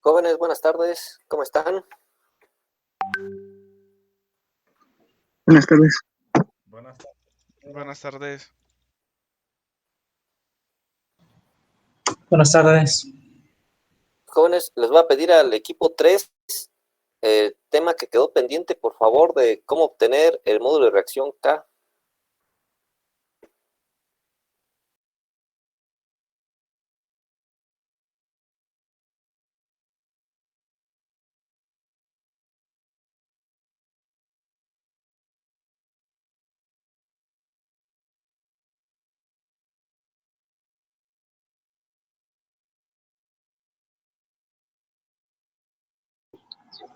Jóvenes, buenas tardes, ¿cómo están? Buenas tardes. Buenas tardes. Buenas tardes. Jóvenes, les voy a pedir al equipo 3 tema que quedó pendiente, por favor, de cómo obtener el módulo de reacción K.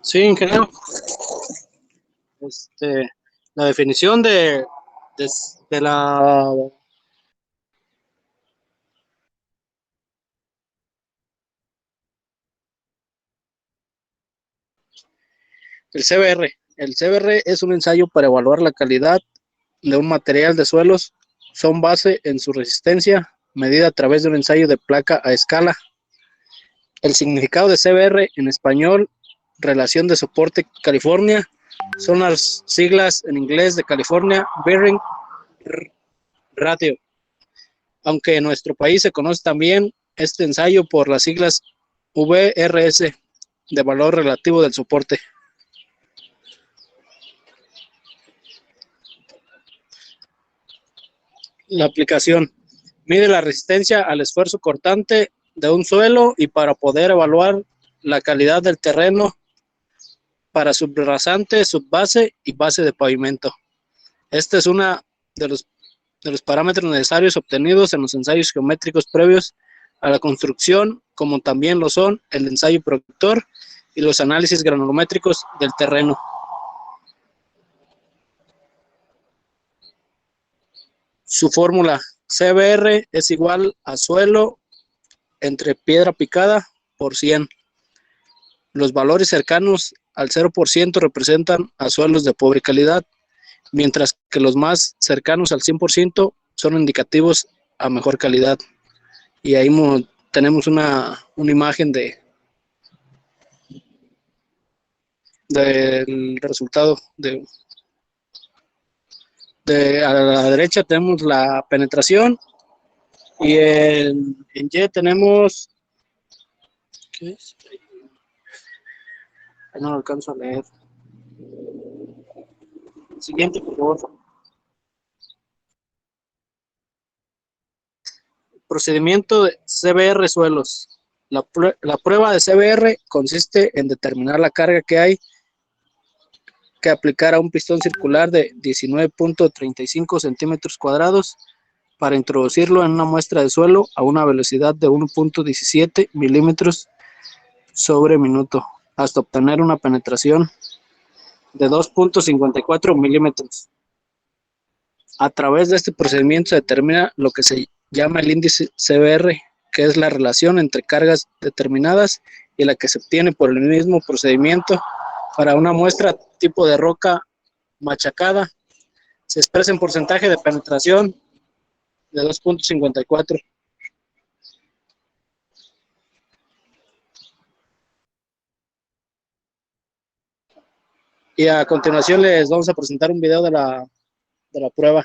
Sí, ingeniero. La definición de la el CBR. El CBR es un ensayo para evaluar la calidad de un material de suelos. Son base en su resistencia, medida a través de un ensayo de placa a escala. El significado de CBR en español, Relación de Soporte California, son las siglas en inglés de California Bearing Radio. Aunque en nuestro país se conoce también este ensayo por las siglas VRS, de valor relativo del soporte. La aplicación mide la resistencia al esfuerzo cortante de un suelo y para poder evaluar la calidad del terreno para subrasante, subbase y base de pavimento. Este es uno de los parámetros necesarios obtenidos en los ensayos geométricos previos a la construcción, como también lo son el ensayo productor y los análisis granulométricos del terreno. Su fórmula CBR es igual a suelo entre piedra picada por 100. Los valores cercanos al 0% representan a suelos de pobre calidad, mientras que los más cercanos al 100% son indicativos a mejor calidad. Y ahí tenemos una imagen del resultado. A la derecha tenemos la penetración y en Y tenemos, ¿qué es? No lo alcanzo a leer. Siguiente, por favor. Procedimiento de CBR suelos. La prueba de CBR consiste en determinar la carga que hay que aplicar a un pistón circular de 19.35 centímetros cuadrados para introducirlo en una muestra de suelo a una velocidad de 1.17 milímetros sobre minuto, hasta obtener una penetración de 2.54 milímetros. A través de este procedimiento se determina lo que se llama el índice CBR, que es la relación entre cargas determinadas y la que se obtiene por el mismo procedimiento para una muestra tipo de roca machacada. Se expresa en porcentaje de penetración de 2.54. Y a continuación les vamos a presentar un video de la prueba.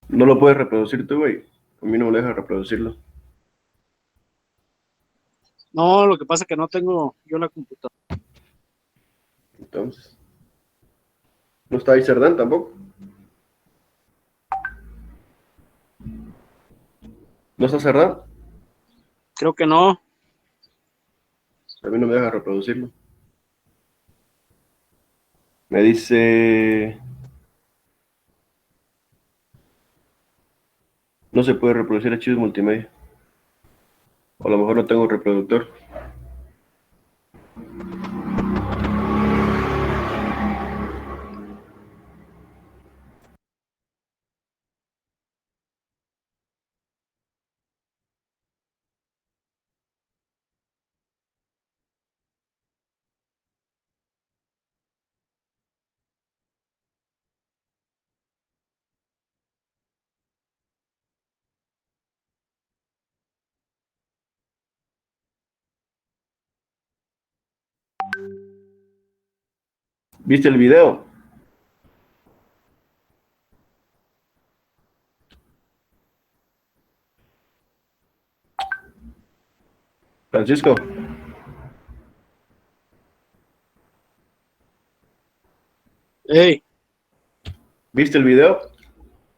No lo puedes reproducir tú, güey. A mí no me deja reproducirlo. No, lo que pasa es que no tengo yo la computadora. Entonces. ¿No está ahí Cerdán tampoco? ¿No está Cerdán? Creo que no. A mí no me deja reproducirlo. Me dice... No se puede reproducir archivos multimedia. O a lo mejor no tengo reproductor. ¿Viste el video? Francisco, Ey, ¿viste el video?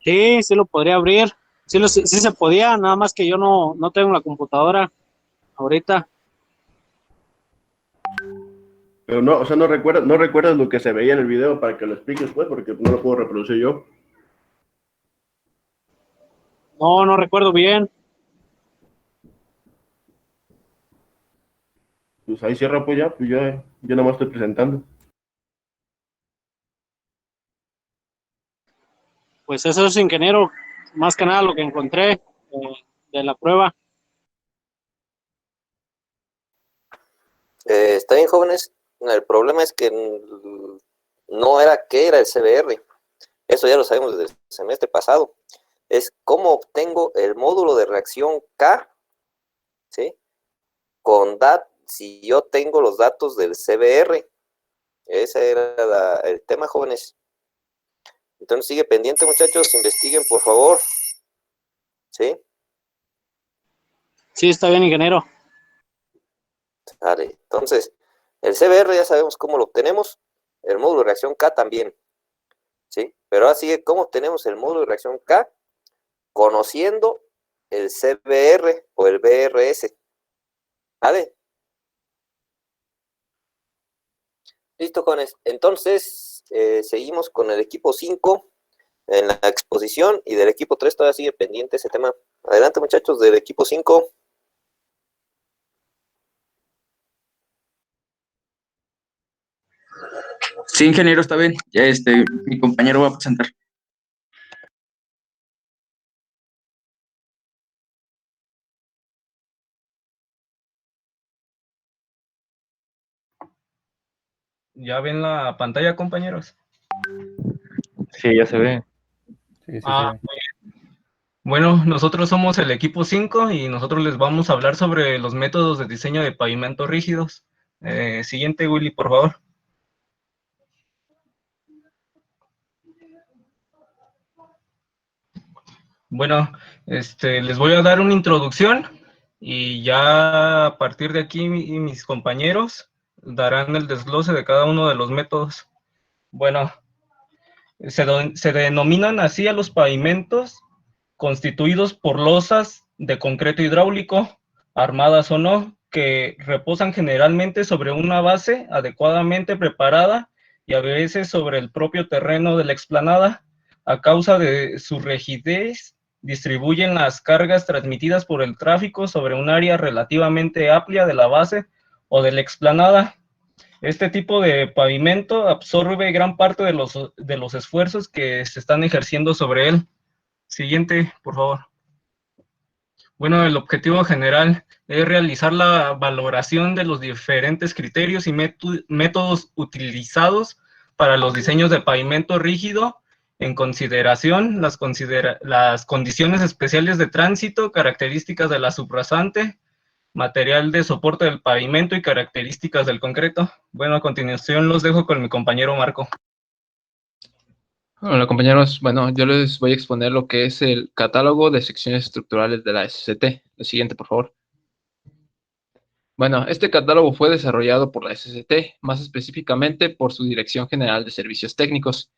sí, sí lo podría abrir. Sí se podía, nada más que yo no tengo la computadora ahorita. Pero no, o sea, no recuerdas lo que se veía en el video para que lo expliques, pues, porque no lo puedo reproducir yo. No recuerdo bien. Pues ahí cierra, pues ya, pues yo nada más estoy presentando. Pues eso es, ingeniero, más que nada lo que encontré de la prueba. Está bien, jóvenes. El problema es que no era qué era el CBR. Eso ya lo sabemos desde el semestre pasado. Es cómo obtengo el módulo de reacción K, ¿sí? Si yo tengo los datos del CBR. Ese era el tema, jóvenes. Entonces sigue pendiente, muchachos. Investiguen, por favor. ¿Sí? Sí, está bien, ingeniero. Vale. Entonces, el CBR ya sabemos cómo lo obtenemos. El módulo de reacción K también. ¿Sí? Pero ahora sigue cómo obtenemos el módulo de reacción K conociendo el CBR o el BRS. ¿Vale? Listo, jóvenes. Entonces, seguimos con el equipo 5 en la exposición y del equipo 3 todavía sigue pendiente ese tema. Adelante, muchachos, del equipo 5. Sí, ingeniero, está bien. Ya mi compañero va a presentar. ¿Ya ven la pantalla, compañeros? Sí, ya se ve. Sí, sí, Ah, sí. bueno, nosotros somos el equipo 5 y nosotros les vamos a hablar sobre los métodos de diseño de pavimentos rígidos. Siguiente, Willy, por favor. Bueno, les voy a dar una introducción y ya a partir de aquí mis compañeros darán el desglose de cada uno de los métodos. Bueno, se denominan así a los pavimentos constituidos por losas de concreto hidráulico, armadas o no, que reposan generalmente sobre una base adecuadamente preparada y a veces sobre el propio terreno de la explanada. A causa de su rigidez, distribuyen las cargas transmitidas por el tráfico sobre un área relativamente amplia de la base o de la explanada. Este tipo de pavimento absorbe gran parte de los esfuerzos que se están ejerciendo sobre él. Siguiente, por favor. Bueno, el objetivo general es realizar la valoración de los diferentes criterios y métodos utilizados para los diseños de pavimento rígido, en consideración las condiciones especiales de tránsito, características de la subrasante, material de soporte del pavimento y características del concreto. Bueno, a continuación los dejo con mi compañero Marco. Hola compañeros, bueno, yo les voy a exponer lo que es el catálogo de secciones estructurales de la SCT. Lo siguiente, por favor. Bueno, este catálogo fue desarrollado por la SCT, más específicamente por su Dirección General de Servicios Técnicos,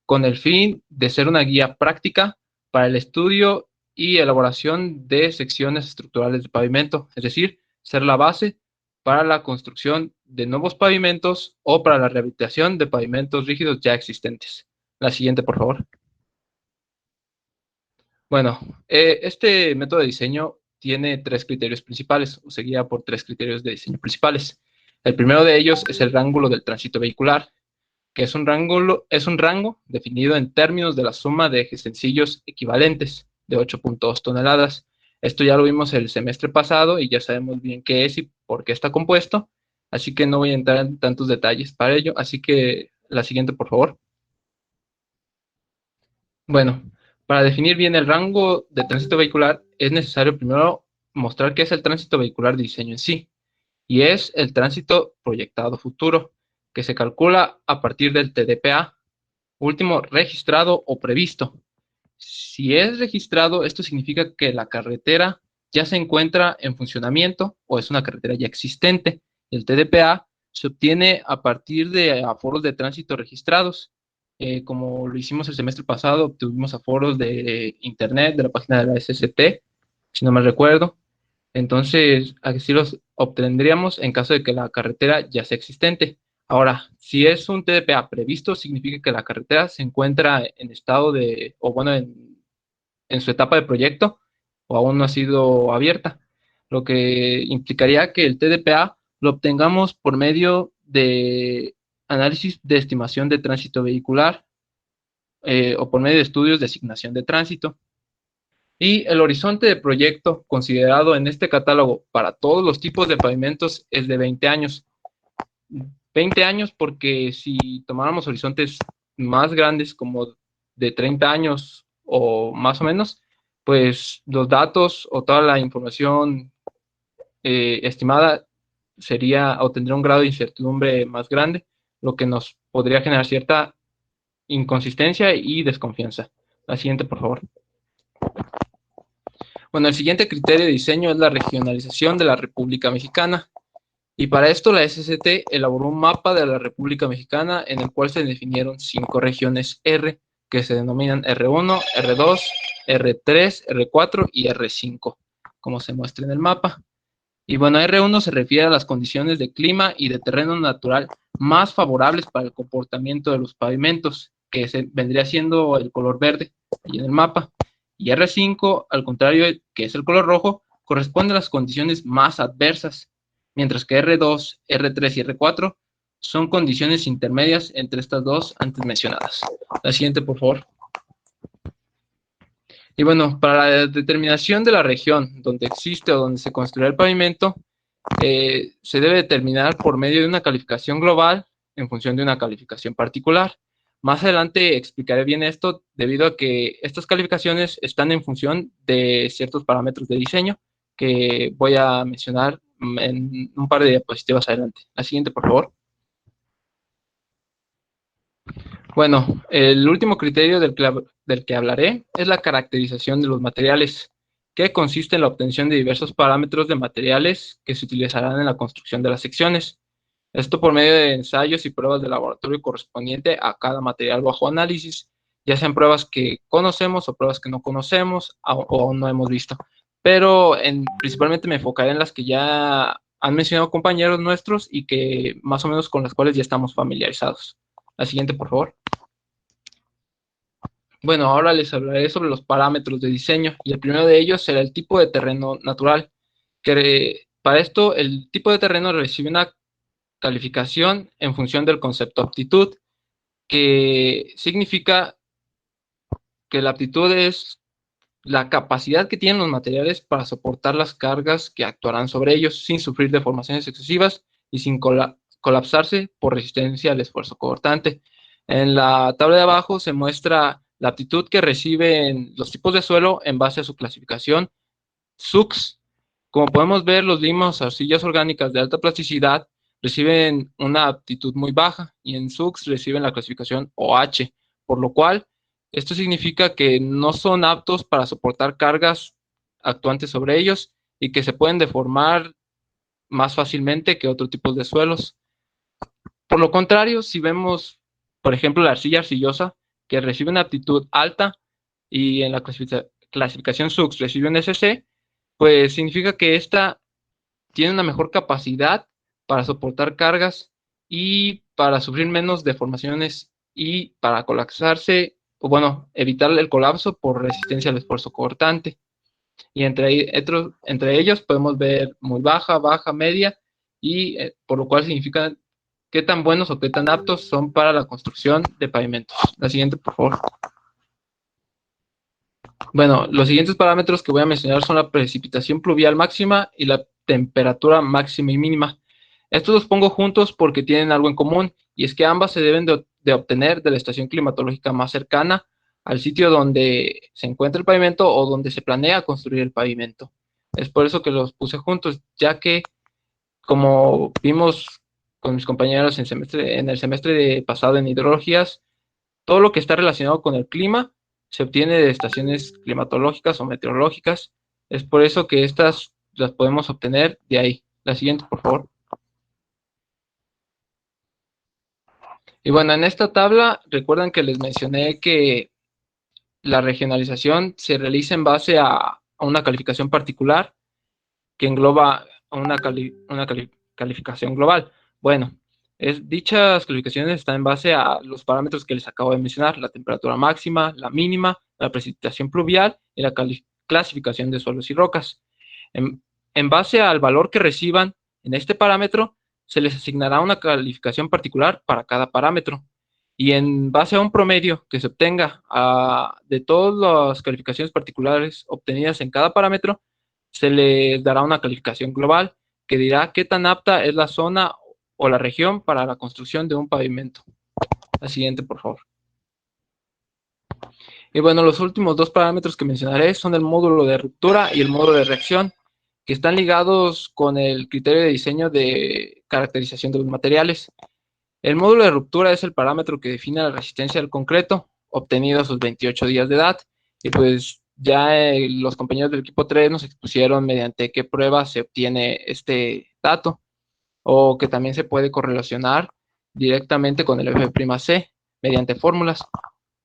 con el fin de ser una guía práctica para el estudio y elaboración de secciones estructurales de pavimento, es decir, ser la base para la construcción de nuevos pavimentos o para la rehabilitación de pavimentos rígidos ya existentes. La siguiente, por favor. Bueno, este método de diseño tiene tres criterios principales, o se guía por tres criterios de diseño principales. El primero de ellos es el ángulo del tránsito vehicular, que es un rango definido en términos de la suma de ejes sencillos equivalentes de 8.2 toneladas. Esto ya lo vimos el semestre pasado y ya sabemos bien qué es y por qué está compuesto, así que no voy a entrar en tantos detalles para ello, así que la siguiente, por favor. Bueno, para definir bien el rango de tránsito vehicular es necesario primero mostrar qué es el tránsito vehicular de diseño en sí, y es el tránsito proyectado futuro, que se calcula a partir del TDPA, último registrado o previsto. Si es registrado, esto significa que la carretera ya se encuentra en funcionamiento o es una carretera ya existente. El TDPA se obtiene a partir de aforos de tránsito registrados. Como lo hicimos el semestre pasado, obtuvimos aforos de internet, de la página de la SST, si no me recuerdo. Entonces, así los obtendríamos en caso de que la carretera ya sea existente. Ahora, si es un TDPA previsto, significa que la carretera se encuentra en estado de, o bueno, en su etapa de proyecto, o aún no ha sido abierta, lo que implicaría que el TDPA lo obtengamos por medio de análisis de estimación de tránsito vehicular o por medio de estudios de asignación de tránsito. Y el horizonte de proyecto considerado en este catálogo para todos los tipos de pavimentos es de 20 años. 20 años porque si tomáramos horizontes más grandes como de 30 años o más o menos, pues los datos o toda la información estimada sería o tendría un grado de incertidumbre más grande, lo que nos podría generar cierta inconsistencia y desconfianza. La siguiente, por favor. Bueno, el siguiente criterio de diseño es la regionalización de la República Mexicana. Y para esto la SST elaboró un mapa de la República Mexicana en el cual se definieron 5 regiones R, que se denominan R1, R2, R3, R4 y R5, como se muestra en el mapa. Y bueno, R1 se refiere a las condiciones de clima y de terreno natural más favorables para el comportamiento de los pavimentos, que vendría siendo el color verde ahí en el mapa. Y R5, al contrario, que es el color rojo, corresponde a las condiciones más adversas, mientras que R2, R3 y R4 son condiciones intermedias entre estas dos antes mencionadas. La siguiente, por favor. Y bueno, para la determinación de la región donde existe o donde se construirá el pavimento, se debe determinar por medio de una calificación global en función de una calificación particular. Más adelante explicaré bien esto debido a que estas calificaciones están en función de ciertos parámetros de diseño que voy a mencionar en un par de diapositivas adelante. La siguiente, por favor. Bueno, el último criterio del que hablaré es la caracterización de los materiales, que consiste en la obtención de diversos parámetros de materiales que se utilizarán en la construcción de las secciones. Esto por medio de ensayos y pruebas de laboratorio correspondiente a cada material bajo análisis, ya sean pruebas que conocemos o pruebas que no conocemos o no hemos visto. Pero principalmente me enfocaré en las que ya han mencionado compañeros nuestros y que más o menos con las cuales ya estamos familiarizados. La siguiente, por favor. Bueno, ahora les hablaré sobre los parámetros de diseño y el primero de ellos será el tipo de terreno natural, que para esto el tipo de terreno recibe una calificación en función del concepto aptitud, que significa que la aptitud es la capacidad que tienen los materiales para soportar las cargas que actuarán sobre ellos sin sufrir deformaciones excesivas y sin colapsarse por resistencia al esfuerzo cortante. En la tabla de abajo se muestra la aptitud que reciben los tipos de suelo en base a su clasificación SUCS. Como podemos ver, los limos, arcillas orgánicas de alta plasticidad reciben una aptitud muy baja y en SUCS reciben la clasificación OH, por lo cual esto significa que no son aptos para soportar cargas actuantes sobre ellos y que se pueden deformar más fácilmente que otros tipos de suelos. Por lo contrario, si vemos, por ejemplo, la arcilla arcillosa, que recibe una aptitud alta y en la clasificación SUCS recibe un SC, pues significa que esta tiene una mejor capacidad para soportar cargas y para sufrir menos deformaciones y para colapsarse, o bueno, evitar el colapso por resistencia al esfuerzo cortante. Y entre ellos podemos ver muy baja, baja, media, y por lo cual significa qué tan buenos o qué tan aptos son para la construcción de pavimentos. La siguiente, por favor. Bueno, los siguientes parámetros que voy a mencionar son la precipitación pluvial máxima y la temperatura máxima y mínima. Estos los pongo juntos porque tienen algo en común, y es que ambas se deben de obtener de la estación climatológica más cercana al sitio donde se encuentra el pavimento o donde se planea construir el pavimento. Es por eso que los puse juntos, ya que, como vimos con mis compañeros en el semestre pasado en hidrologías, todo lo que está relacionado con el clima se obtiene de estaciones climatológicas o meteorológicas. Es por eso que estas las podemos obtener de ahí. La siguiente, por favor. Y bueno, en esta tabla, recuerdan que les mencioné que la regionalización se realiza en base a una calificación particular que engloba una calificación global. Bueno, dichas calificaciones están en base a los parámetros que les acabo de mencionar: la temperatura máxima, la mínima, la precipitación pluvial y la clasificación de suelos y rocas. En base al valor que reciban en este parámetro, se les asignará una calificación particular para cada parámetro. Y en base a un promedio que se obtenga de todas las calificaciones particulares obtenidas en cada parámetro, se les dará una calificación global que dirá qué tan apta es la zona o la región para la construcción de un pavimento. La siguiente, por favor. Y bueno, los últimos dos parámetros que mencionaré son el módulo de ruptura y el módulo de reacción, que están ligados con el criterio de diseño de caracterización de los materiales. El módulo de ruptura es el parámetro que define la resistencia del concreto, obtenido a sus 28 días de edad, y pues ya los compañeros del equipo 3 nos expusieron mediante qué prueba se obtiene este dato, o que también se puede correlacionar directamente con el F'(C) mediante fórmulas.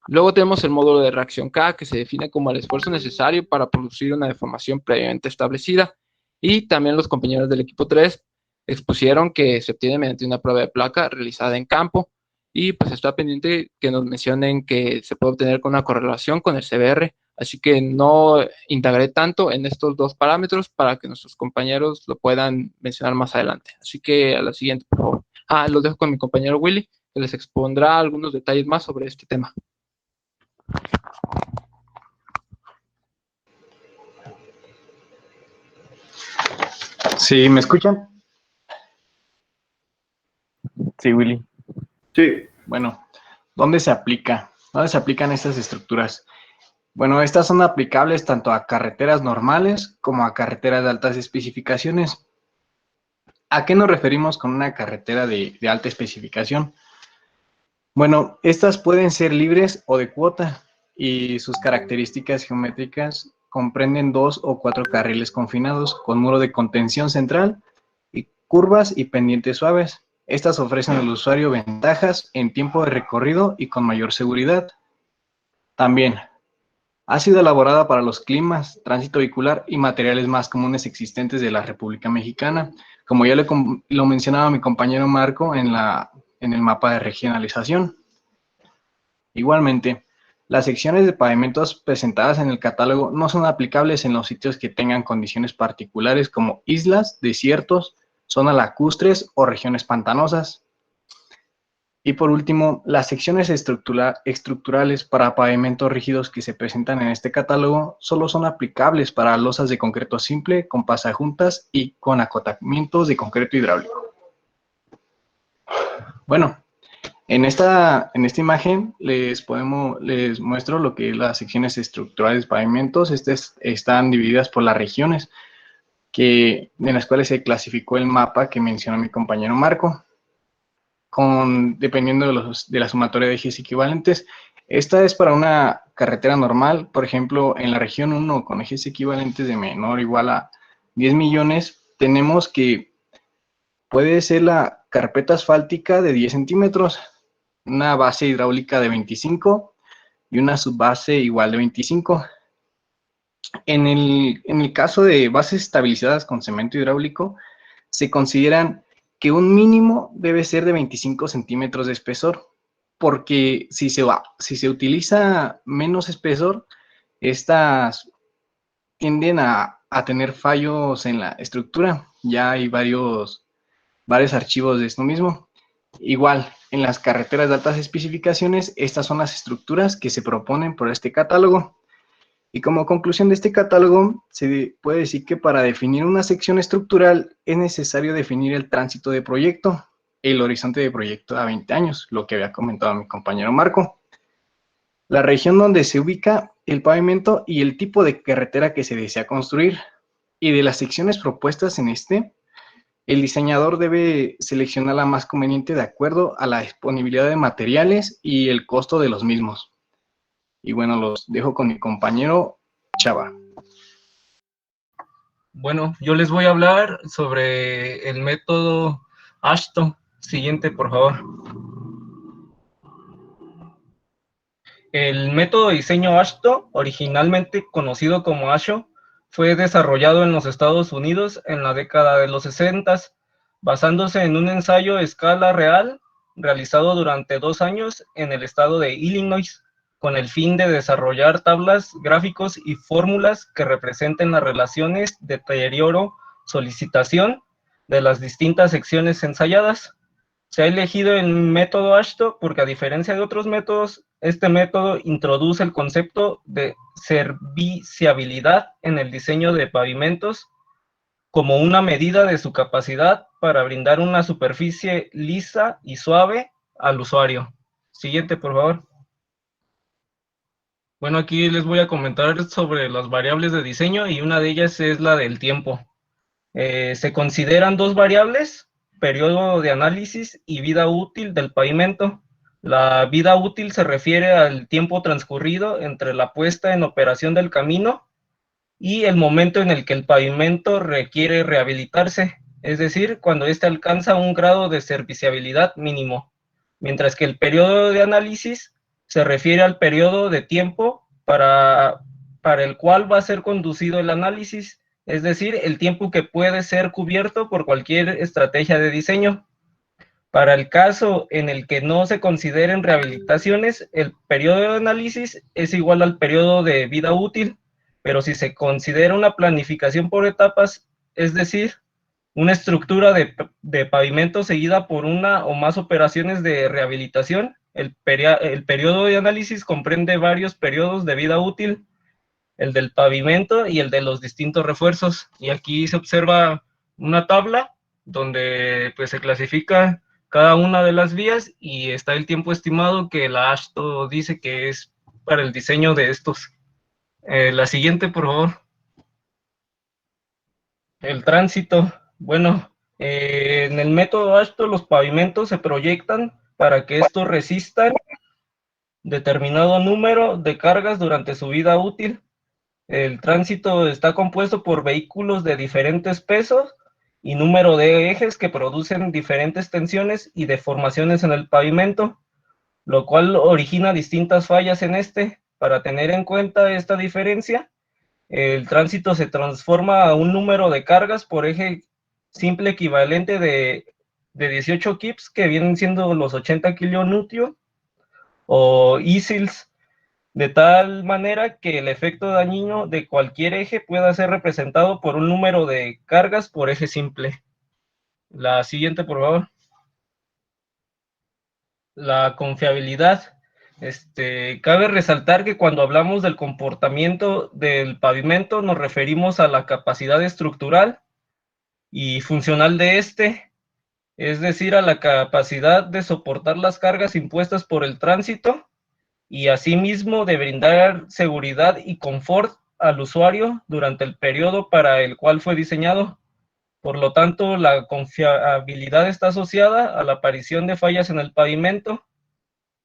Luego tenemos el módulo de reacción K, que se define como el esfuerzo necesario para producir una deformación previamente establecida, y también los compañeros del equipo 3 expusieron que se obtiene mediante una prueba de placa realizada en campo, y pues está pendiente que nos mencionen que se puede obtener con una correlación con el CBR, así que no indagaré tanto en estos dos parámetros para que nuestros compañeros lo puedan mencionar más adelante. Así que a la siguiente, por favor. Los dejo con mi compañero Willy, que les expondrá algunos detalles más sobre este tema. ¿Sí me escuchan? Sí, Willy. Sí, Bueno, ¿dónde se aplica? ¿Dónde se aplican estas estructuras? Bueno, estas son aplicables tanto a carreteras normales como a carreteras de altas especificaciones. ¿A qué nos referimos con una carretera de alta especificación? Bueno, estas pueden ser libres o de cuota, y sus características geométricas comprenden 2 o 4 carriles confinados con muro de contención central y curvas y pendientes suaves. Estas ofrecen al usuario ventajas en tiempo de recorrido y con mayor seguridad. También ha sido elaborada para los climas, tránsito vehicular y materiales más comunes existentes de la República Mexicana, como ya lo mencionaba mi compañero Marco en el mapa de regionalización. Igualmente, las secciones de pavimentos presentadas en el catálogo no son aplicables en los sitios que tengan condiciones particulares como islas, desiertos, zonas lacustres o regiones pantanosas. Y por último, las secciones estructurales para pavimentos rígidos que se presentan en este catálogo solo son aplicables para losas de concreto simple con pasajuntas y con acotamientos de concreto hidráulico. Bueno, en esta imagen les muestro lo que es las secciones estructurales de pavimentos. Están divididas por las regiones en las cuales se clasificó el mapa que mencionó mi compañero Marco, dependiendo de la sumatoria de ejes equivalentes. Esta es para una carretera normal, por ejemplo, en la región 1 con ejes equivalentes de menor o igual a 10 millones, tenemos que puede ser la carpeta asfáltica de 10 centímetros, una base hidráulica de 25 y una subbase igual de 25. En el caso de bases estabilizadas con cemento hidráulico, se consideran que un mínimo debe ser de 25 centímetros de espesor, porque si se utiliza menos espesor, estas tienden a tener fallos en la estructura. Ya hay varios archivos de esto mismo. Igual, en las carreteras de altas especificaciones, estas son las estructuras que se proponen por este catálogo. Y como conclusión de este catálogo, se puede decir que para definir una sección estructural es necesario definir el tránsito de proyecto, el horizonte de proyecto a 20 años, lo que había comentado mi compañero Marco, la región donde se ubica el pavimento y el tipo de carretera que se desea construir. Y de las secciones propuestas en este, El diseñador debe seleccionar la más conveniente de acuerdo a la disponibilidad de materiales y el costo de los mismos. Y bueno, los dejo con mi compañero Chava. Bueno, yo les voy a hablar sobre el método AASHTO. Siguiente, por favor. El método de diseño AASHTO, originalmente conocido como ASHO, fue desarrollado en los Estados Unidos en la década de los 60, basándose en un ensayo a escala real realizado durante 2 años en el estado de Illinois, con el fin de desarrollar tablas, gráficos y fórmulas que representen las relaciones de deterioro-solicitación de las distintas secciones ensayadas. Se ha elegido el método AASHTO porque, a diferencia de otros métodos, este método introduce el concepto de serviciabilidad en el diseño de pavimentos como una medida de su capacidad para brindar una superficie lisa y suave al usuario. Siguiente, por favor. Bueno, aquí les voy a comentar sobre las variables de diseño y una de ellas es la del tiempo. Se consideran 2 variables: periodo de análisis y vida útil del pavimento. La vida útil se refiere al tiempo transcurrido entre la puesta en operación del camino y el momento en el que el pavimento requiere rehabilitarse, es decir, cuando éste alcanza un grado de serviciabilidad mínimo, mientras que el periodo de análisis se refiere al periodo de tiempo para el cual va a ser conducido el análisis, es decir, el tiempo que puede ser cubierto por cualquier estrategia de diseño. Para el caso en el que no se consideren rehabilitaciones, el periodo de análisis es igual al periodo de vida útil, pero si se considera una planificación por etapas, es decir, una estructura de pavimento seguida por una o más operaciones de rehabilitación, el periodo de análisis comprende varios periodos de vida útil, el del pavimento y el de los distintos refuerzos. Y aquí se observa una tabla donde pues se clasifica cada una de las vías y está el tiempo estimado que la AASHTO dice que es para el diseño de estos. La siguiente, por favor. El tránsito. Bueno, en el método AASHTO los pavimentos se proyectan para que estos resistan determinado número de cargas durante su vida útil. El tránsito está compuesto por vehículos de diferentes pesos y número de ejes que producen diferentes tensiones y deformaciones en el pavimento, lo cual origina distintas fallas en este. Para tener en cuenta esta diferencia, el tránsito se transforma a un número de cargas por eje simple equivalente de 18 kips, que vienen siendo los 80 kilonewton, o ISILs, de tal manera que el efecto dañino de cualquier eje pueda ser representado por un número de cargas por eje simple. La siguiente, por favor. La confiabilidad. Cabe resaltar que cuando hablamos del comportamiento del pavimento nos referimos a la capacidad estructural y funcional de este, es decir, a la capacidad de soportar las cargas impuestas por el tránsito y asimismo de brindar seguridad y confort al usuario durante el periodo para el cual fue diseñado. Por lo tanto, la confiabilidad está asociada a la aparición de fallas en el pavimento,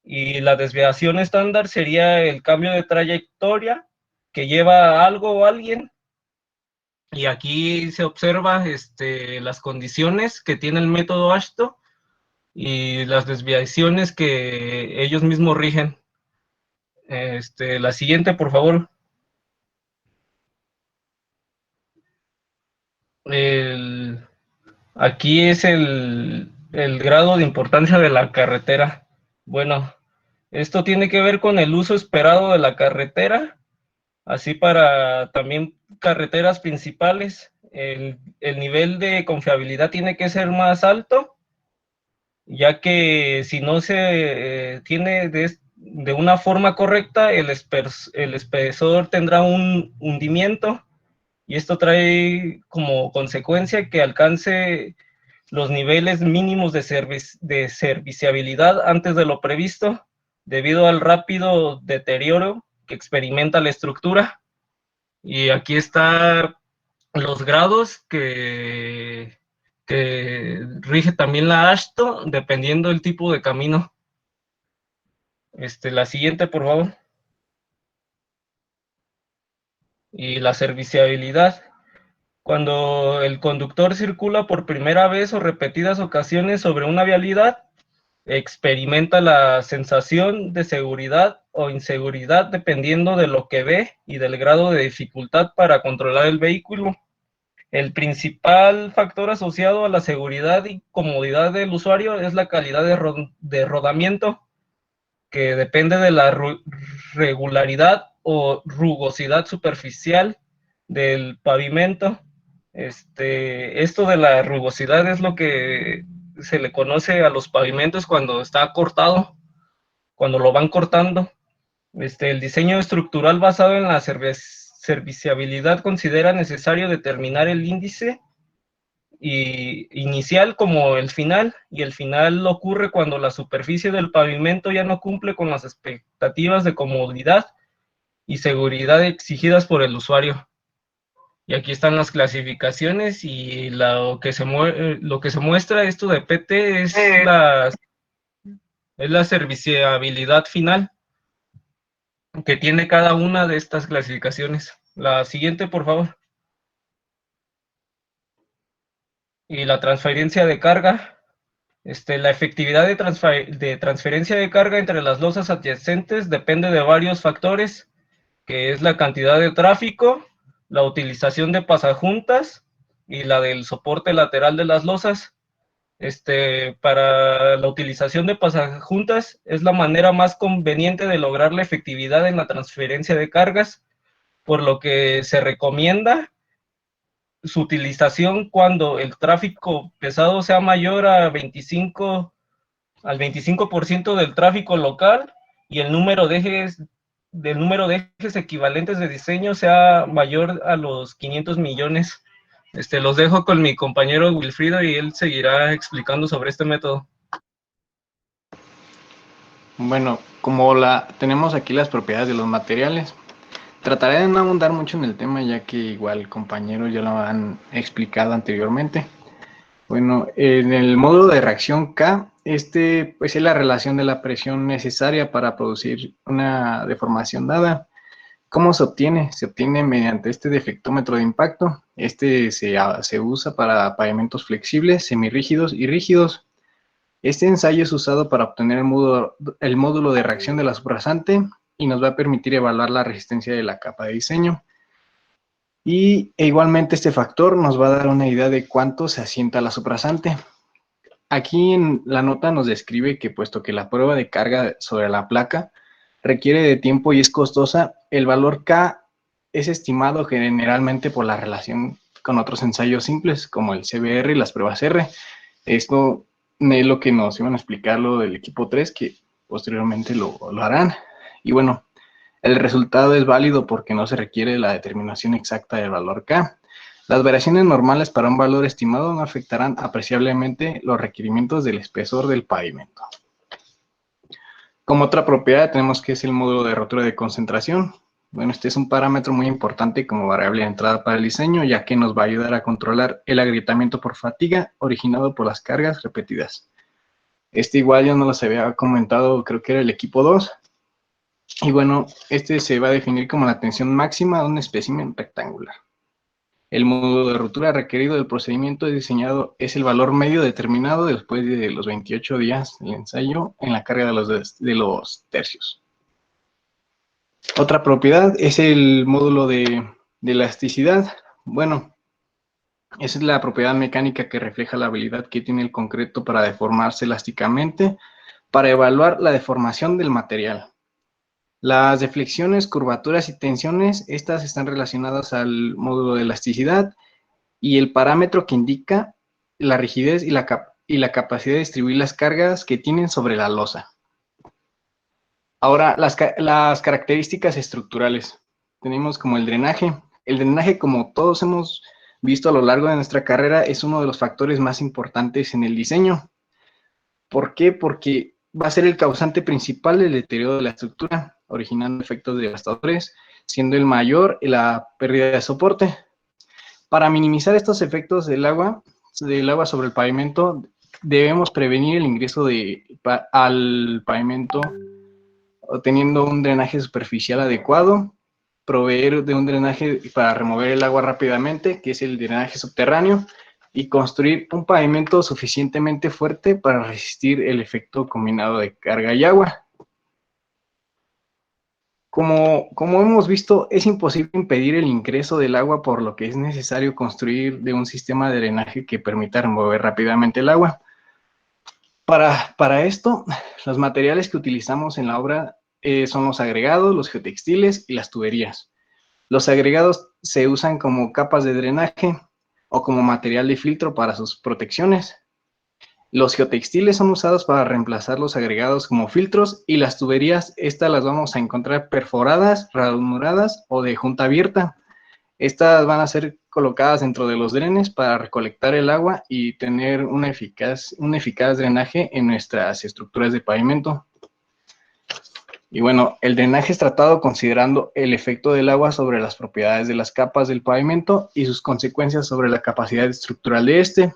y la desviación estándar sería el cambio de trayectoria que lleva a algo o a alguien. Y aquí se observa las condiciones que tiene el método AASHTO y las desviaciones que ellos mismos rigen. La siguiente, por favor. Aquí es el grado de importancia de la carretera. Bueno, esto tiene que ver con el uso esperado de la carretera, así para también carreteras principales. El nivel de confiabilidad tiene que ser más alto, ya que si no se tiene de una forma correcta, el espesor tendrá un hundimiento, y esto trae como consecuencia que alcance los niveles mínimos de serviciabilidad antes de lo previsto, debido al rápido deterioro que experimenta la estructura. Y aquí están los grados que que rige también la AASHTO, dependiendo del tipo de camino. La siguiente, por favor. Y la serviciabilidad. Cuando el conductor circula por primera vez o repetidas ocasiones sobre una vialidad, experimenta la sensación de seguridad o inseguridad dependiendo de lo que ve y del grado de dificultad para controlar el vehículo. El principal factor asociado a la seguridad y comodidad del usuario es la calidad de rodamiento, que depende de la regularidad o rugosidad superficial del pavimento. Esto de la rugosidad es lo que se le conoce a los pavimentos cuando está cortado, cuando lo van cortando. El diseño estructural basado en la serviciabilidad considera necesario determinar el índice inicial como el final, y el final ocurre cuando la superficie del pavimento ya no cumple con las expectativas de comodidad y seguridad exigidas por el usuario. Y aquí están las clasificaciones, y lo que se muestra esto de PT es la serviciabilidad final que tiene cada una de estas clasificaciones. La siguiente, por favor. Y la transferencia de carga. La efectividad de transferencia de carga entre las losas adyacentes depende de varios factores, que es la cantidad de tráfico, la utilización de pasajuntas y la del soporte lateral de las losas. Para la utilización de pasajuntas es la manera más conveniente de lograr la efectividad en la transferencia de cargas, por lo que se recomienda su utilización cuando el tráfico pesado sea mayor al 25% del tráfico local y el número de ejes equivalentes de diseño sea mayor a los 500 millones. Los dejo con mi compañero Wilfrido y él seguirá explicando sobre este método. Bueno, como tenemos aquí las propiedades de los materiales, trataré de no abundar mucho en el tema, ya que igual compañeros ya lo han explicado anteriormente. Bueno, en el módulo de reacción K, pues es la relación de la presión necesaria para producir una deformación dada. ¿Cómo se obtiene? Se obtiene mediante este deflectómetro de impacto. Se usa para pavimentos flexibles, semirrígidos y rígidos. Este ensayo es usado para obtener el módulo de reacción de la subrasante y nos va a permitir evaluar la resistencia de la capa de diseño. E igualmente este factor nos va a dar una idea de cuánto se asienta la subrasante. Aquí en la nota nos describe que, puesto que la prueba de carga sobre la placa requiere de tiempo y es costosa, el valor K es estimado generalmente por la relación con otros ensayos simples, como el CBR y las pruebas R. Esto es lo que nos iban a explicar lo del equipo 3, que posteriormente lo harán. Y bueno, el resultado es válido porque no se requiere la determinación exacta del valor K. Las variaciones normales para un valor estimado no afectarán apreciablemente los requerimientos del espesor del pavimento. Como otra propiedad tenemos que es el módulo de rotura de concentración. Bueno, este es un parámetro muy importante como variable de entrada para el diseño, ya que nos va a ayudar a controlar el agrietamiento por fatiga originado por las cargas repetidas. Igual yo no los había comentado, creo que era el equipo 2. Y bueno, se va a definir como la tensión máxima de un espécimen rectangular. El módulo de rotura requerido del procedimiento diseñado es el valor medio determinado después de los 28 días del ensayo en la carga de los tercios. Otra propiedad es el módulo de elasticidad. Bueno, esa es la propiedad mecánica que refleja la habilidad que tiene el concreto para deformarse elásticamente, para evaluar la deformación del material. Las deflexiones, curvaturas y tensiones, estas están relacionadas al módulo de elasticidad, y el parámetro que indica la rigidez y la capacidad de distribuir las cargas que tienen sobre la losa. Ahora, las características estructurales. Tenemos como el drenaje. El drenaje, como todos hemos visto a lo largo de nuestra carrera, es uno de los factores más importantes en el diseño. ¿Por qué? Porque va a ser el causante principal del deterioro de la estructura, originando efectos devastadores, siendo el mayor la pérdida de soporte. Para minimizar estos efectos del agua, del agua sobre el pavimento, debemos prevenir el ingreso al pavimento teniendo un drenaje superficial adecuado, proveer de un drenaje para remover el agua rápidamente, que es el drenaje subterráneo, y construir un pavimento suficientemente fuerte para resistir el efecto combinado de carga y agua. Como hemos visto, es imposible impedir el ingreso del agua, por lo que es necesario construir de un sistema de drenaje que permita remover rápidamente el agua. Para esto, los materiales que utilizamos en la obra son los agregados, los geotextiles y las tuberías. Los agregados se usan como capas de drenaje o como material de filtro para sus protecciones. Los geotextiles son usados para reemplazar los agregados como filtros, y las tuberías, estas las vamos a encontrar perforadas, ranuradas o de junta abierta. Estas van a ser colocadas dentro de los drenes para recolectar el agua y tener un eficaz drenaje en nuestras estructuras de pavimento. Y bueno, el drenaje es tratado considerando el efecto del agua sobre las propiedades de las capas del pavimento y sus consecuencias sobre la capacidad estructural de este.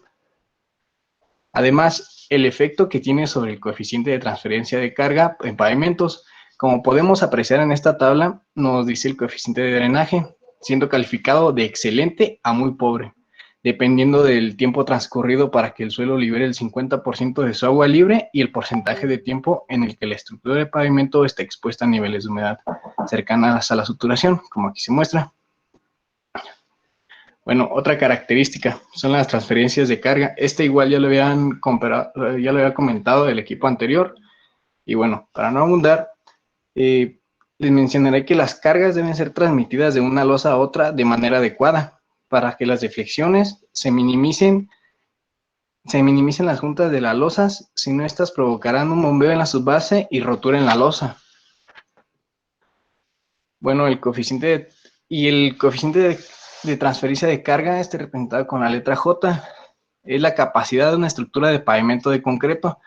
Además, el efecto que tiene sobre el coeficiente de transferencia de carga en pavimentos. Como podemos apreciar en esta tabla, nos dice el coeficiente de drenaje, siendo calificado de excelente a muy pobre, dependiendo del tiempo transcurrido para que el suelo libere el 50% de su agua libre y el porcentaje de tiempo en el que la estructura de pavimento está expuesta a niveles de humedad cercanas a la saturación, como aquí se muestra. Bueno, otra característica son las transferencias de carga. Igual ya lo había comentado el equipo anterior. Y bueno, para no abundar, les mencionaré que las cargas deben ser transmitidas de una losa a otra de manera adecuada para que las deflexiones se minimicen las juntas de las losas, si no estas provocarán un bombeo en la subbase y rotura en la losa. Bueno, el coeficiente de transferencia de carga, representado con la letra J, es la capacidad de una estructura de pavimento de concreto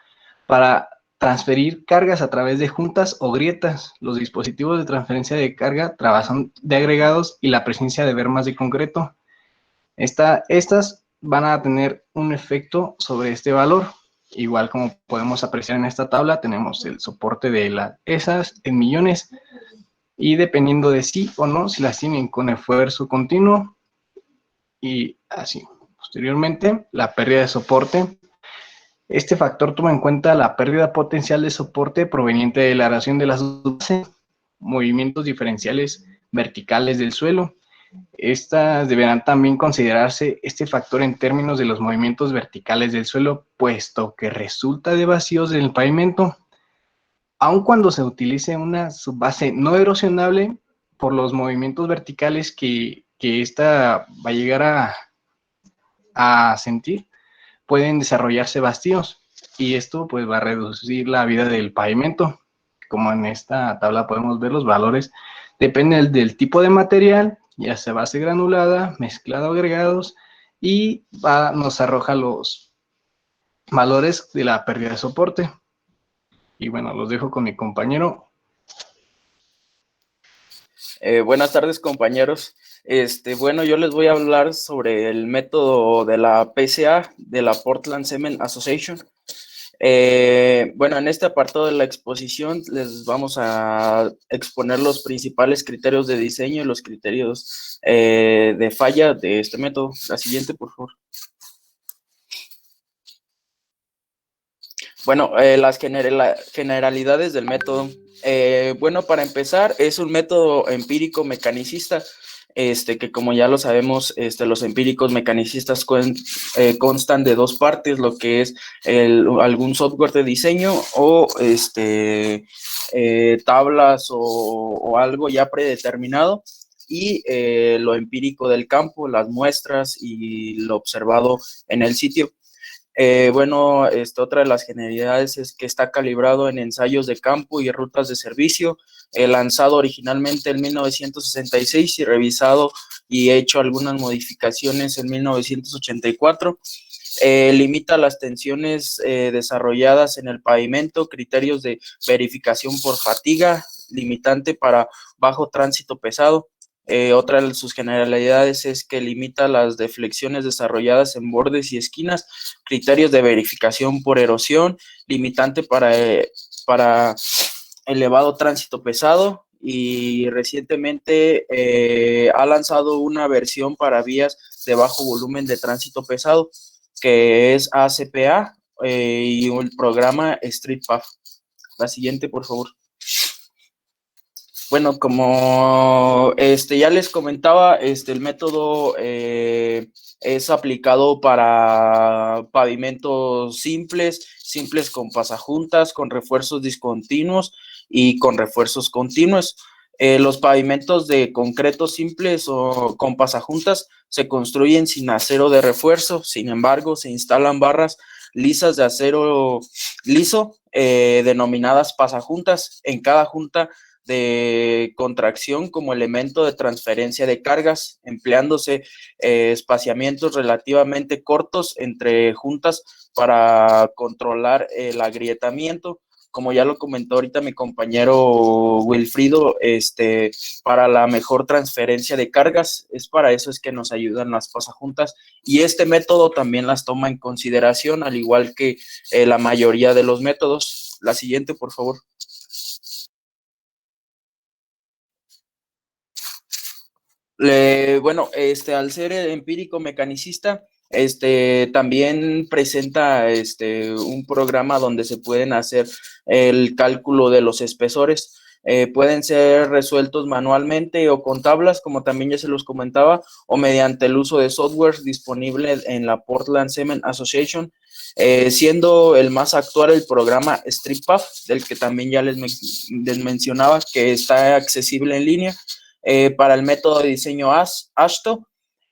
para transferir cargas a través de juntas o grietas. Los dispositivos de transferencia de carga trabajan de agregados y la presencia de bermas de concreto. Estas van a tener un efecto sobre este valor. Igual como podemos apreciar en esta tabla, tenemos el soporte de esas en millones, y dependiendo de sí o no, si las tienen con esfuerzo continuo, y así. Posteriormente, la pérdida de soporte. Este factor toma en cuenta la pérdida potencial de soporte proveniente de la erosión de las bases, movimientos diferenciales verticales del suelo. Estas deberán también considerarse este factor en términos de los movimientos verticales del suelo, puesto que resulta de vacíos en el pavimento. Aun cuando se utilice una subbase no erosionable, por los movimientos verticales que ésta va a llegar a sentir, pueden desarrollarse vacíos, y esto pues va a reducir la vida del pavimento. Como en esta tabla podemos ver, los valores dependen del tipo de material, ya sea base granulada, mezclada o agregados, y nos arroja los valores de la pérdida de soporte. Y bueno, los dejo con mi compañero. Buenas tardes, compañeros. Bueno, yo les voy a hablar sobre el método de la PCA, de la Portland Cement Association. Bueno, en este apartado de la exposición les vamos a exponer los principales criterios de diseño y los criterios de falla de este método. La siguiente, por favor. Bueno, las generalidades del método. Bueno, para empezar, es un método empírico mecanicista, que como ya lo sabemos, los empíricos mecanicistas constan de dos partes, lo que es algún software de diseño o tablas o algo ya predeterminado, y lo empírico del campo, las muestras y lo observado en el sitio. Bueno, otra de las generalidades es que está calibrado en ensayos de campo y rutas de servicio, lanzado originalmente en 1966 y revisado y hecho algunas modificaciones en 1984. Limita las tensiones desarrolladas en el pavimento, criterios de verificación por fatiga, limitante para bajo tránsito pesado. Otra de sus generalidades es que limita las deflexiones desarrolladas en bordes y esquinas, criterios de verificación por erosión, limitante para elevado tránsito pesado, y recientemente ha lanzado una versión para vías de bajo volumen de tránsito pesado, que es ACPA, y el programa Street Path. La siguiente, por favor. Bueno, como ya les comentaba, el método es aplicado para pavimentos simples con pasajuntas, con refuerzos discontinuos y con refuerzos continuos. Los pavimentos de concreto simples o con pasajuntas se construyen sin acero de refuerzo. Sin embargo, se instalan barras lisas de acero liso, denominadas pasajuntas. En cada junta de contracción como elemento de transferencia de cargas, empleándose espaciamientos relativamente cortos entre juntas para controlar el agrietamiento. Como ya lo comentó ahorita mi compañero Wilfrido, para la mejor transferencia de cargas, es para eso es que nos ayudan las pasajuntas, y este método también las toma en consideración, al igual que la mayoría de los métodos. La siguiente, por favor. Bueno, al ser empírico mecanicista, también presenta un programa donde se pueden hacer el cálculo de los espesores. Pueden ser resueltos manualmente o con tablas, como también ya se los comentaba, o mediante el uso de software disponible en la Portland Cement Association, siendo el más actual el programa StreetPath, del que también ya les mencionaba, que está accesible en línea. Para el método de diseño ASHTO,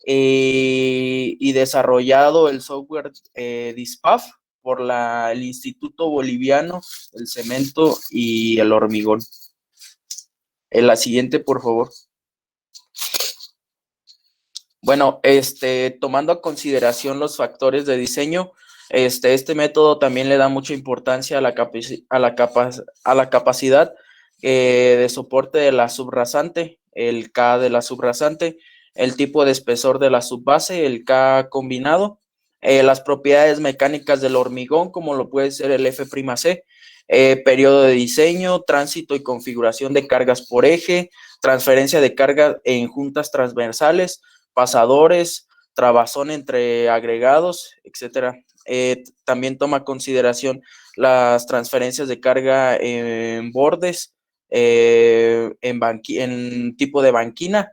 y desarrollado el software DISPAF por el Instituto Boliviano del Cemento y el Hormigón. La siguiente, por favor. Bueno, tomando a consideración los factores de diseño, este método también le da mucha importancia a la capacidad de soporte de la subrasante, el K de la subrasante, el tipo de espesor de la subbase, el K combinado, las propiedades mecánicas del hormigón, como lo puede ser el F'C, periodo de diseño, tránsito y configuración de cargas por eje, transferencia de carga en juntas transversales, pasadores, trabazón entre agregados, etcétera. También toma consideración las transferencias de carga en bordes, en tipo de banquina.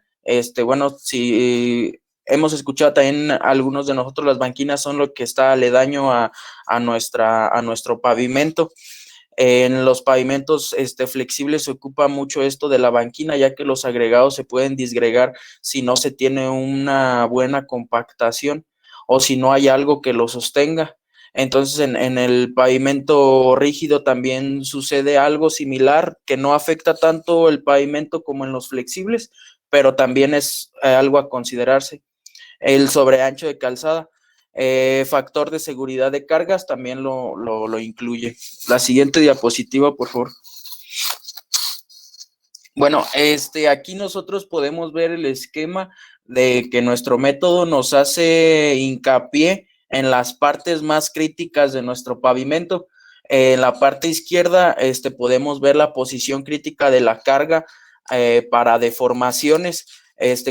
Bueno, si hemos escuchado también algunos de nosotros, las banquinas son lo que está aledaño a nuestro pavimento. En los pavimentos flexibles se ocupa mucho esto de la banquina, ya que los agregados se pueden disgregar si no se tiene una buena compactación o si no hay algo que lo sostenga. Entonces, en el pavimento rígido también sucede algo similar, que no afecta tanto el pavimento como en los flexibles, pero también es algo a considerarse. El sobreancho de calzada. Factor de seguridad de cargas también lo incluye. La siguiente diapositiva, por favor. Bueno, aquí nosotros podemos ver el esquema de que nuestro método nos hace hincapié en las partes más críticas de nuestro pavimento. En la parte izquierda podemos ver la posición crítica de la carga para deformaciones.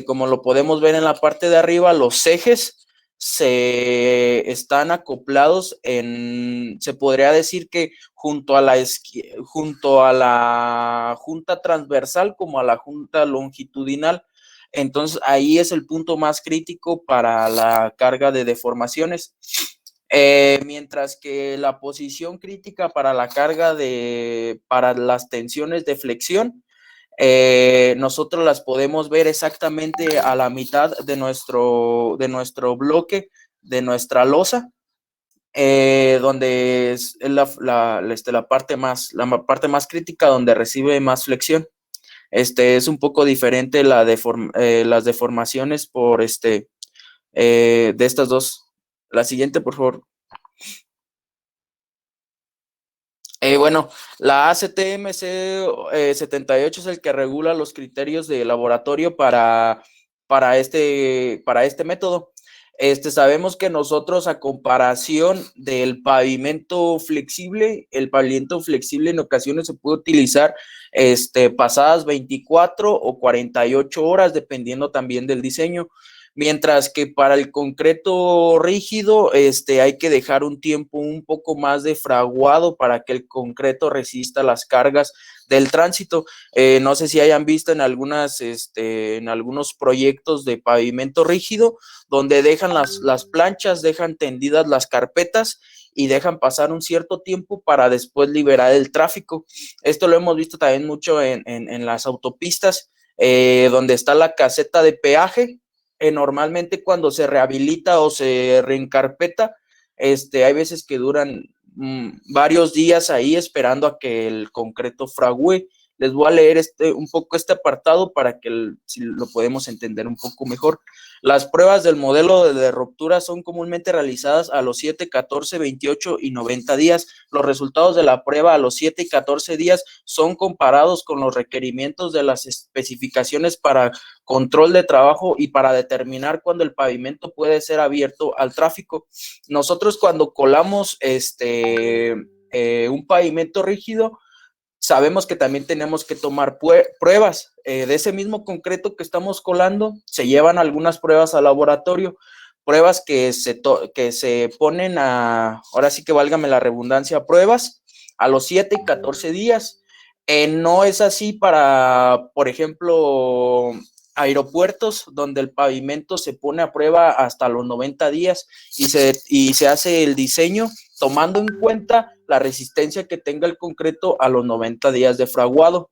Como lo podemos ver en la parte de arriba, los ejes se están acoplados se podría decir que junto a la junta transversal como a la junta longitudinal. Entonces ahí es el punto más crítico para la carga de deformaciones. Mientras que la posición crítica para la carga para las tensiones de flexión, nosotros las podemos ver exactamente a la mitad de nuestro bloque, de nuestra losa, donde es la parte más crítica, donde recibe más flexión. Es un poco diferente las deformaciones de estas dos. La siguiente, por favor. Bueno, la ACTMC 78 es el que regula los criterios de laboratorio para este método. Sabemos que nosotros, a comparación del pavimento flexible, el pavimento flexible en ocasiones se puede utilizar pasadas 24 o 48 horas, dependiendo también del diseño. Mientras que para el concreto rígido, hay que dejar un tiempo un poco más de fraguado para que el concreto resista las cargas del tránsito. No sé si hayan visto en algunos proyectos de pavimento rígido, donde dejan las planchas, dejan tendidas las carpetas y dejan pasar un cierto tiempo para después liberar el tráfico. Esto lo hemos visto también mucho en las autopistas, donde está la caseta de peaje. Normalmente cuando se rehabilita o se reencarpeta, hay veces que duran varios días ahí esperando a que el concreto fragüe. Les voy a leer un poco este apartado para que si lo podemos entender un poco mejor. Las pruebas del modelo de ruptura son comúnmente realizadas a los 7, 14, 28 y 90 días. Los resultados de la prueba a los 7 y 14 días son comparados con los requerimientos de las especificaciones para control de trabajo y para determinar cuándo el pavimento puede ser abierto al tráfico. Nosotros, cuando colamos un pavimento rígido, sabemos que también tenemos que tomar pruebas de ese mismo concreto que estamos colando. Se llevan algunas pruebas al laboratorio, pruebas que se ponen ahora sí que válgame la redundancia, pruebas a los 7 y 14 días. No es así para, por ejemplo, aeropuertos, donde el pavimento se pone a prueba hasta los 90 días y se hace el diseño tomando en cuenta la resistencia que tenga el concreto a los 90 días de fraguado.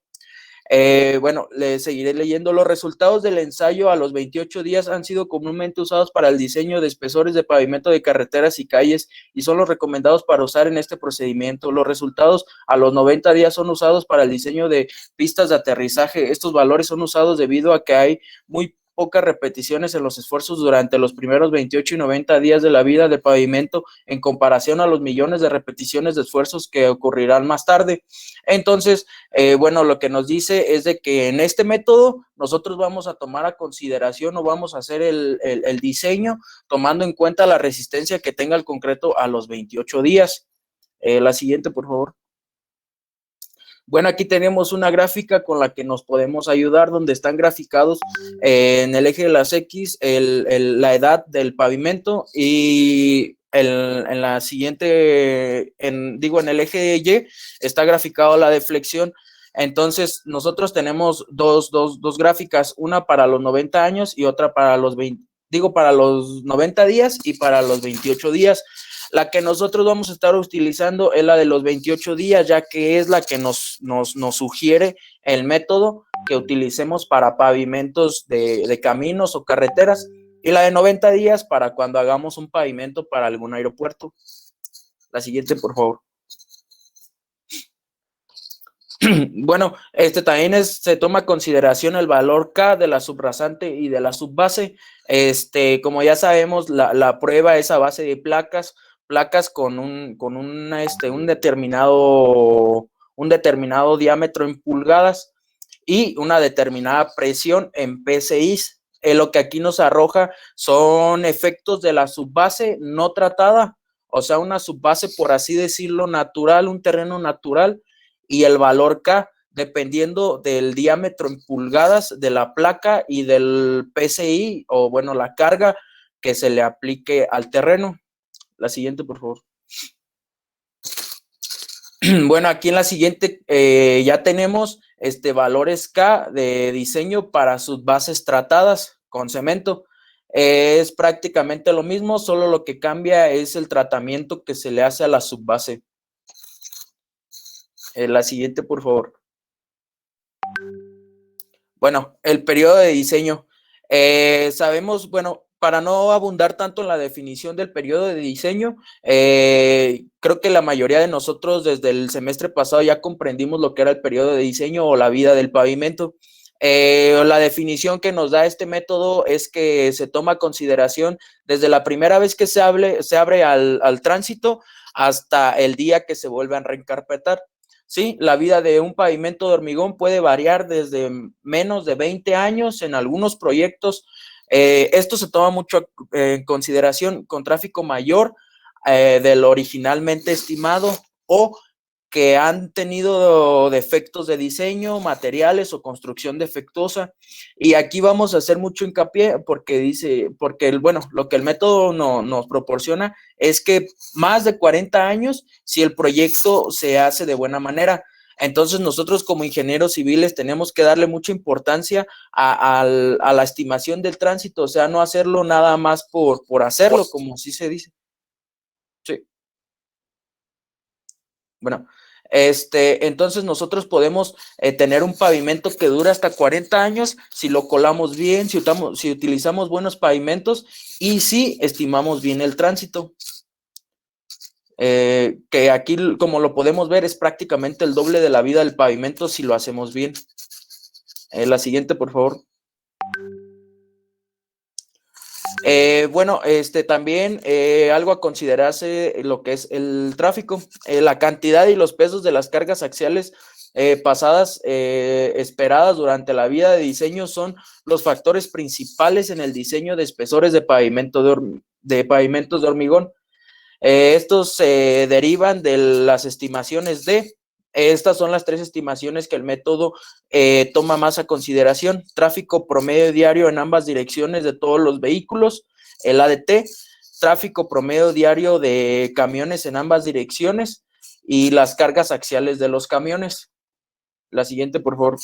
Bueno, le seguiré leyendo. Los resultados del ensayo a los 28 días han sido comúnmente usados para el diseño de espesores de pavimento de carreteras y calles y son los recomendados para usar en este procedimiento. Los resultados a los 90 días son usados para el diseño de pistas de aterrizaje. Estos valores son usados debido a que hay muy pocas repeticiones en los esfuerzos durante los primeros 28 y 90 días de la vida del pavimento en comparación a los millones de repeticiones de esfuerzos que ocurrirán más tarde. Entonces, bueno, lo que nos dice es de que en este método nosotros vamos a tomar a consideración o vamos a hacer el diseño tomando en cuenta la resistencia que tenga el concreto a los 28 días. La siguiente, por favor. Bueno, aquí tenemos una gráfica con la que nos podemos ayudar, donde están graficados en el eje de las X la edad del pavimento y en la siguiente, en el eje Y está graficado la deflexión. Entonces, nosotros tenemos dos gráficas, una para los 90 años y otra para para los 90 días y para los 28 días. La que nosotros vamos a estar utilizando es la de los 28 días, ya que es la que nos sugiere el método que utilicemos para pavimentos de caminos o carreteras, y la de 90 días para cuando hagamos un pavimento para algún aeropuerto. La siguiente, por favor. Bueno, también se toma en consideración el valor K de la subrasante y de la subbase. Como ya sabemos, la prueba es a base de placas con un determinado diámetro en pulgadas y una determinada presión en PSI. Lo que aquí nos arroja son efectos de la subbase no tratada, o sea, una subbase, por así decirlo, natural, un terreno natural, y el valor K, dependiendo del diámetro en pulgadas de la placa y del PSI, o bueno, la carga que se le aplique al terreno. La siguiente, por favor. Bueno, aquí en la siguiente ya tenemos valores K de diseño para sus bases tratadas con cemento. Es prácticamente lo mismo, solo lo que cambia es el tratamiento que se le hace a la subbase. La siguiente, por favor. Bueno, el periodo de diseño. Sabemos, bueno, para no abundar tanto en la definición del periodo de diseño, creo que la mayoría de nosotros desde el semestre pasado ya comprendimos lo que era el periodo de diseño o la vida del pavimento. La definición que nos da este método es que se toma consideración desde la primera vez que se abre al tránsito hasta el día que se vuelvan a reencarpetar. Sí, la vida de un pavimento de hormigón puede variar desde menos de 20 años en algunos proyectos. Esto se toma mucho en consideración con tráfico mayor de lo originalmente estimado o que han tenido defectos de diseño, materiales o construcción defectuosa. Y aquí vamos a hacer mucho hincapié porque lo que el método nos proporciona es que más de 40 años si el proyecto se hace de buena manera. Entonces nosotros como ingenieros civiles tenemos que darle mucha importancia a la estimación del tránsito, o sea, no hacerlo nada más por hacerlo, como sí se dice. Sí. Bueno, entonces nosotros podemos tener un pavimento que dura hasta 40 años si lo colamos bien, si utilizamos buenos pavimentos y si estimamos bien el tránsito. Que aquí, como lo podemos ver, es prácticamente el doble de la vida del pavimento si lo hacemos bien. La siguiente, por favor. También algo a considerarse lo que es el tráfico, la cantidad y los pesos de las cargas axiales pasadas esperadas durante la vida de diseño son los factores principales en el diseño de espesores de pavimentos de hormigón. Estos se derivan de las estimaciones estas son las 3 estimaciones que el método toma más a consideración: tráfico promedio diario en ambas direcciones de todos los vehículos, el ADT, tráfico promedio diario de camiones en ambas direcciones y las cargas axiales de los camiones. La siguiente, por favor.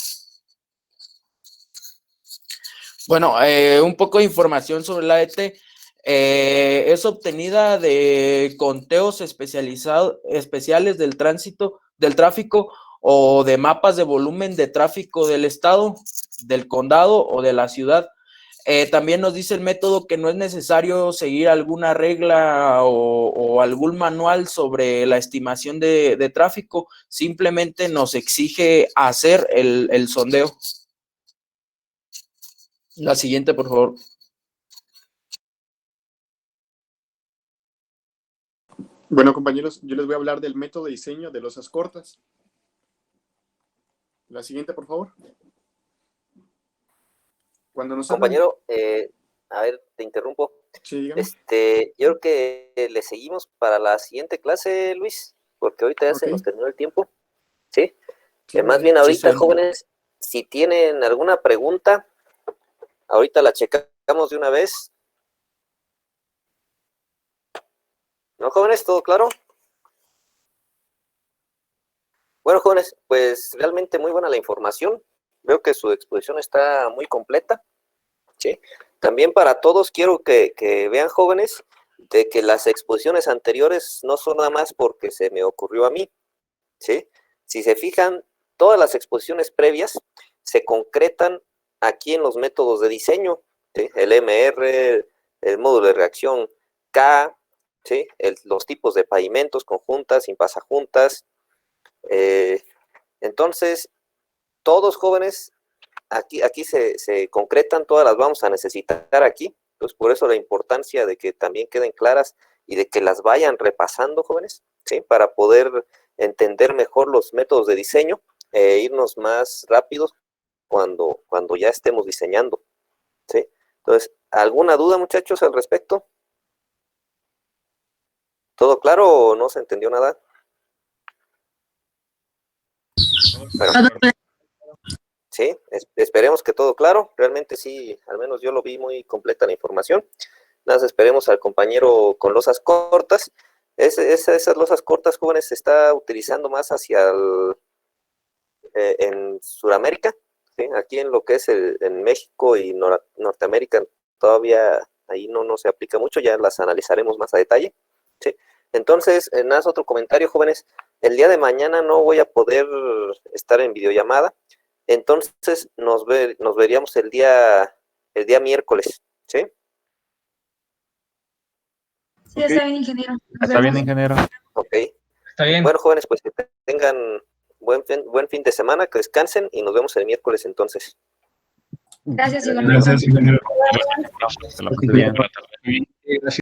Bueno, un poco de información sobre el ADT. Es obtenida de conteos especiales del tráfico o de mapas de volumen de tráfico del estado, del condado o de la ciudad. También nos dice el método que no es necesario seguir alguna regla o algún manual sobre la estimación de tráfico, simplemente nos exige hacer el sondeo. La siguiente, por favor. Bueno, compañeros, yo les voy a hablar del método de diseño de losas cortas. La siguiente, por favor. Cuando nos Compañero, a ver, te interrumpo. Sí, dígame. Yo creo que le seguimos para la siguiente clase, Luis, porque ahorita ya se nos terminó el tiempo. ¿Sí? Más bien ahorita, jóvenes, si tienen alguna pregunta, ahorita la checamos de una vez. ¿No, jóvenes? ¿Todo claro? Bueno, jóvenes, pues realmente muy buena la información. Veo que su exposición está muy completa. ¿Sí? También para todos quiero que vean, jóvenes, de que las exposiciones anteriores no son nada más porque se me ocurrió a mí. ¿Sí? Si se fijan, todas las exposiciones previas se concretan aquí en los métodos de diseño. ¿Sí? El MR, el módulo de reacción K, ¿sí? Los tipos de pavimentos, conjuntas, impasajuntas. Entonces, todos, jóvenes, aquí se concretan, todas las vamos a necesitar aquí. Entonces, por eso la importancia de que también queden claras y de que las vayan repasando, jóvenes, ¿sí? Para poder entender mejor los métodos de diseño e irnos más rápidos cuando ya estemos diseñando, ¿sí? Entonces, ¿alguna duda, muchachos, al respecto? ¿Todo claro o no se entendió nada? Bueno, sí, esperemos que todo claro. Realmente sí, al menos yo lo vi muy completa la información. Nada más esperemos al compañero con losas cortas. Esas losas cortas, jóvenes, se está utilizando más hacia en Sudamérica, ¿sí? Aquí en lo que es en México y Norteamérica todavía ahí no se aplica mucho, ya las analizaremos más a detalle, ¿sí? Entonces, nada más otro comentario, jóvenes. El día de mañana no voy a poder estar en videollamada, entonces nos veríamos el día miércoles, ¿sí? Sí, está bien, ingeniero. Está bien, ingeniero. Ok. Está bien. Bueno, jóvenes, pues que tengan buen fin de semana, que descansen y nos vemos el miércoles entonces. Gracias, Gracias, ingeniero. igualmente. Se la pasé bien. Gracias.